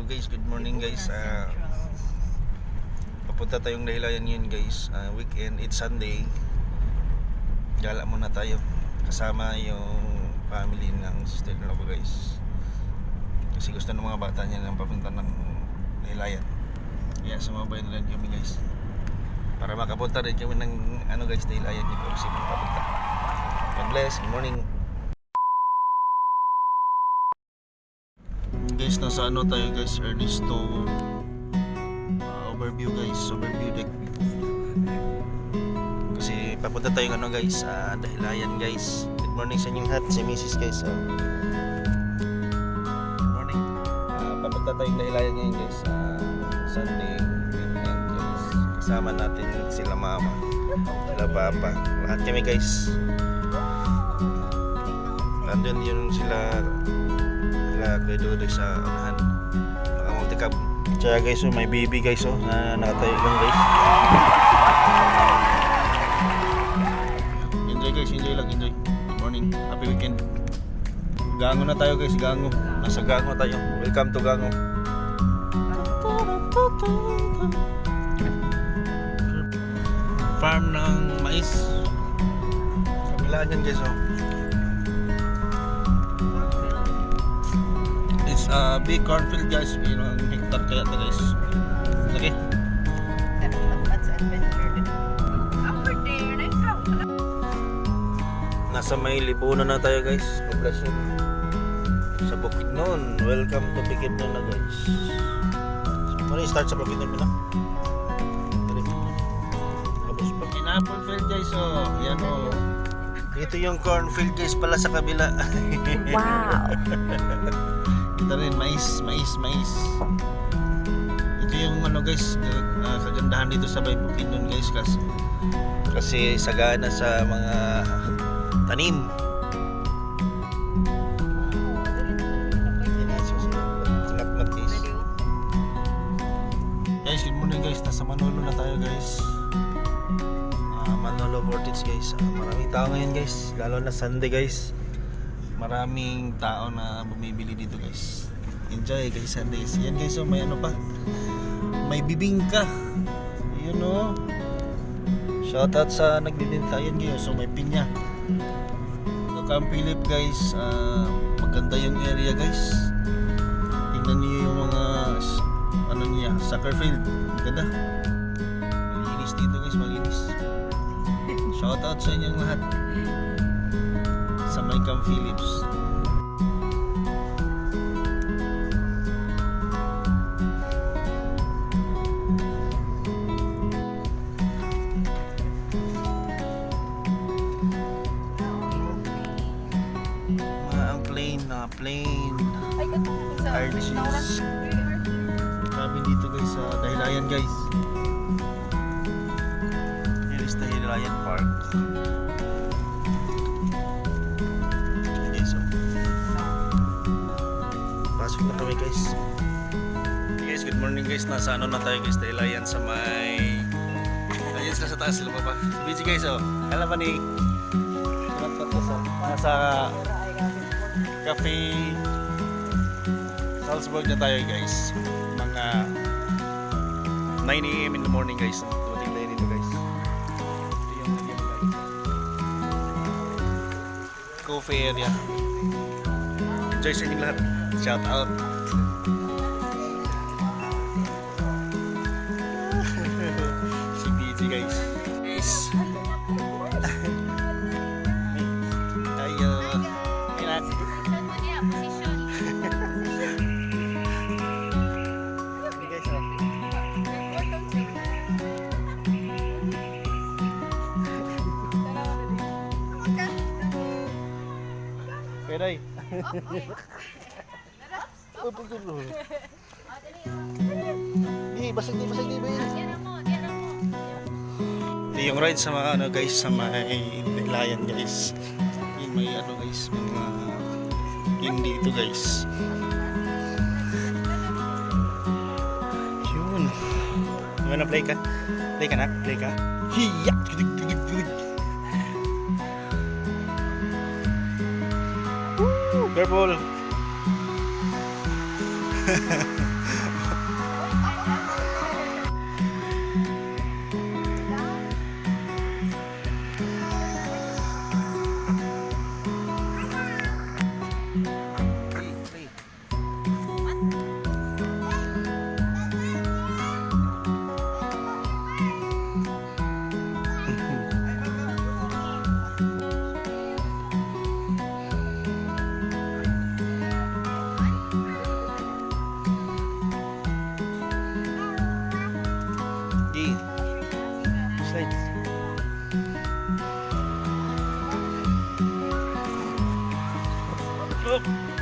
Hello guys, good morning guys. Papunta tayong Dahilayan ngayon guys. Weekend, it's Sunday. Gala muna tayo. Kasama yung family ng sister-in-law ko guys. Kasi gusto ng mga bata niya ng papunta ng Dahilayan. Kaya sumabayan rin kami guys. Para makapunta rin kami ng guys, Dahilayan dito. Kasi makapunta. God bless, good morning. Guys, nasa tayo guys, Ernesto overview guys, overview deck. Kasi papunta tayo guys, Dahilayan guys. Good morning sa inyong lahat, si Mrs. guys. Good morning. Papunta tayong Dahilayan ngayon guys, Sunday weekend guys. Kasama natin sila mama, sila papa, lahat kami guys. Nandun yun sila Dodo sa unahan, naka-multicab. Tsaka guys, may baby guys, na nakatayo lang guys. Enjoy guys, enjoy lang, enjoy. Good morning, happy weekend. Gango na tayo guys, Gango. Nasa Gango tayo. Welcome to Gango. Farm ng mais. Kabilaan yan guys, It's a big cornfield guys, ang hektar kaya ito guys. Lagi. Nasa may libunan na tayo guys, poblasyon. Sa Bukidnon, welcome to Bukidnon na guys. Ano i-start sa Bukidnon na? Tapos Apple field guys, yan Ito yung cornfield guys pala sa kabila. Wow. Ito rin, mais. Ito yung guys, kagandahan dito sa Bukidnon guys, kasi sagana sa mga tanim. Guys, good morning guys, nasa Manolo na tayo guys. Manolo Vortex guys. Maraming tao ngayon guys, lalo na Sunday guys. Maraming tao na bumibili dito guys. Enjoy guys Sundays. Yan guys, may pa. May bibingka. Yun Shoutout sa nagbibinta. Yan guys, may pinya. Camp Philip guys. Maganda yung area guys. Tingnan niyo yung mga soccer field. Maganda. Malinis dito guys, malinis. Shoutout sa inyong lahat sa may Camp Phillips. Plain Arches. Kami dito guys sa Dahilayan guys. Here is Dahilayan Park. Pasok na kami guys. Hey guys, good morning guys. Nasa na tayo guys, Dahilayan sa may ayun sila sa taas, sila pa. Busy guys Kala pa ni nasa Cafe Salzburg na tayo guys. Mga 9 AM in the morning guys. Dumating tayo dito guys. Ito yung coffee area. Enjoy sa inyong lahat. Shout out. Si BG guys. Peday. Basag di ba? Ito yung ride sa mga guys, sa may Dahilayan guys. Yung may guys, mga yung dito guys. Yun. Play ka? Play ka na? Play ka? Hiya! Careful. Look!